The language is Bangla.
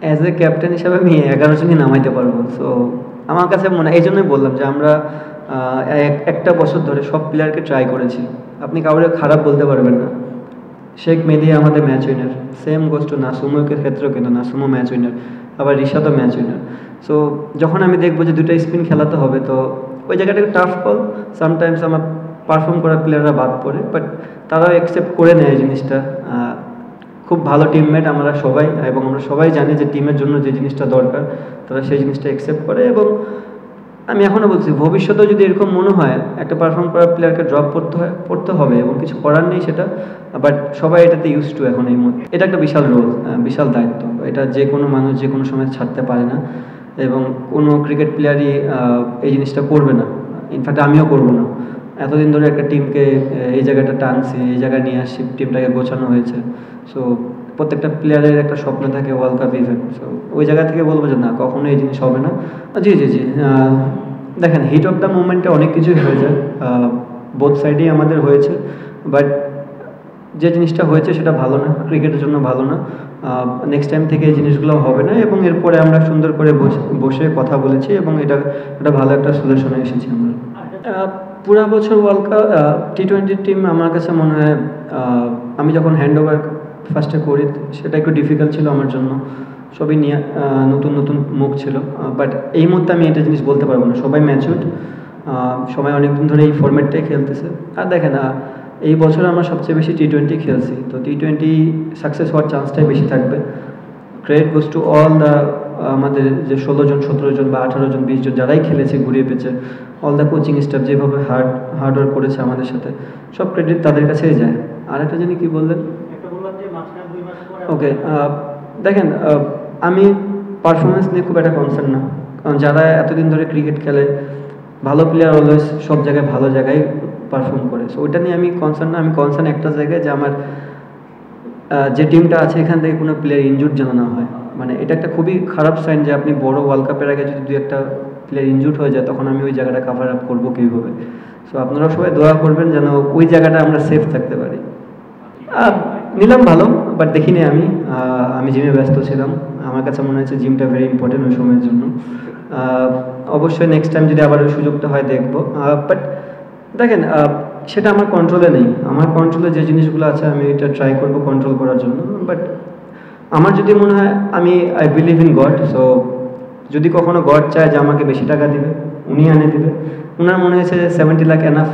অ্যাজ এ ক্যাপ্টেন হিসাবে আমি 11 জনই নামাইতে পারবো। সো আমার কাছে মনে হয়, এই জন্যই বললাম যে আমরা একটা বছর ধরে সব প্লেয়ারকে ট্রাই করেছি। আপনি কাউকে খারাপ বলতে পারবেন না। শেখ মেহেদী আমাদের match winner, same goes to নাসুমের ক্ষেত্রেও কিন্তু নাসুমও ম্যাচ উইনার, আবার রিশাদও ম্যাচ উইনার। সো যখন আমি দেখবো যে দুটো স্পিন খেলাতে হবে, তো ওই জায়গাটা টাফ কল। সামটাইমস আমার পারফর্ম করা প্লেয়াররা বাদ পড়ে, বাট তারাও অ্যাকসেপ্ট করে নেয় এই জিনিসটা। খুব ভালো টিমমেট আমরা সবাই, এবং আমরা সবাই জানি যে টিমের জন্য যে জিনিসটা দরকার তারা সেই জিনিসটা অ্যাকসেপ্ট করে। এবং আমি এখনও বলছি, ভবিষ্যতেও যদি এরকম মনে হয় একটা পারফর্ম করা প্লেয়ারকে ড্রপ পড়তে হবে এবং কিছু করার নেই সেটা, বাট সবাই এটাতে ইউজ টু এখন এই মুহূর্তে। এটা একটা বিশাল রোল, বিশাল দায়িত্ব। এটা যে কোনো মানুষ যে কোনো সময় ছাড়তে পারে না, এবং কোনো ক্রিকেট প্লেয়ারই এই জিনিসটা করবে না। ইনফ্যাক্ট আমিও করবো না। এতদিন ধরে একটা টিমকে এই জায়গাটা টানছি, এই জায়গায় নিয়ে আসছি, টিমটাকে গোছানো হয়েছে। সো প্রত্যেকটা প্লেয়ারের একটা স্বপ্ন থাকে ওয়ার্ল্ড কাপ ইভেন্ট। সো ওই জায়গা থেকে বলবো যে না, কখনো এই জিনিস হবে না। জি জি জি দেখেন, হিট অফ দ্য মুভমেন্টে অনেক কিছুই হয়ে যায়, বোথ সাইডেই আমাদের হয়েছে, বাট যে জিনিসটা হয়েছে সেটা ভালো না, ক্রিকেটের জন্য ভালো না। নেক্সট টাইম থেকে এই জিনিসগুলো হবে না, এবং এরপরে আমরা সুন্দর করে বসে কথা বলেছি, এবং এটা ভালো একটা সলিউশনে এসেছি আমরা। পুরা বছর ওয়ার্ল্ড কাপ টি-20 টিম আমার কাছে মনে হয়, আমি যখন হ্যান্ড ওভার ফার্স্টে করি সেটা একটু ডিফিকাল্ট ছিল আমার জন্য। সবই নিয়ে নতুন নতুন মুখ ছিল, বাট এই মুহূর্তে আমি এটা জিনিস বলতে পারবো না। সবাই ম্যাচুরড, সবাই অনেকদিন ধরে এই ফরম্যাটটাই খেলতেছে। আর দেখেন, এই বছর আমরা সবচেয়ে বেশি টি-20 খেলছি, তো টি-20 সাকসেস হওয়ার চান্সটাই বেশি থাকবে। Credit goes to all the আমাদের যে 16 জন 17 জন বা 18 জন 20 জন যারাই খেলেছে ঘুরিয়ে পেয়েছে, অল দ্য কোচিং স্টাফ যেভাবে হার্ডওয়ার্ক করেছে আমাদের সাথে, সব ক্রেডিট তাদের কাছেই যায়। আর একটা জানি কি বললেন, ওকে দেখেন, আমি পারফরমেন্স নিয়ে খুব একটা কনসার্ন না, কারণ যারা এতদিন ধরে ক্রিকেট খেলে, ভালো প্লেয়ার অলওয়েজ সব জায়গায় ভালো জায়গায় পারফর্ম করে। সো ওইটা নিয়ে আমি কনসার্ন না। আমি কনসার্ন একটা জায়গায়, যে আমার যে টিমটা আছে এখান থেকে কোনো প্লেয়ার ইনজুর্ড যেন না হয়। মানে এটা একটা খুবই খারাপ সাইন যে আপনি বড় ওয়ার্ল্ড কাপের আগে যদি দুই একটা প্লেয়ার ইনজুর্ড হয়ে যায়, তখন আমি ওই জায়গাটা কাভার আপ করবো কীভাবে। সো আপনারা সবাই দোয়া করবেন যেন ওই জায়গাটা আমরা সেফ থাকতে পারি। নিলাম ভালো, বাট দেখিনি আমি জিমে ব্যস্ত ছিলাম। আমার কাছে মনে হচ্ছে জিমটা ভেরি ইম্পর্টেন্ট ওই সময়ের জন্য। অবশ্যই নেক্সট টাইম যদি আবার ওই সুযোগটা হয় দেখবো, বাট দেখেন, সেটা আমার কন্ট্রোলে নেই। আমার কন্ট্রোলে যে জিনিসগুলো আছে আমি এটা ট্রাই করবো কন্ট্রোল করার জন্য। বাট আমার যদি মনে হয়, I believe in god. So যদি কখনো গড চায় যে আমাকে বেশি টাকা দিবে, উনি এনে দিবে। ওনার মনে হয়েছে যে 70 লাখ এনাফ।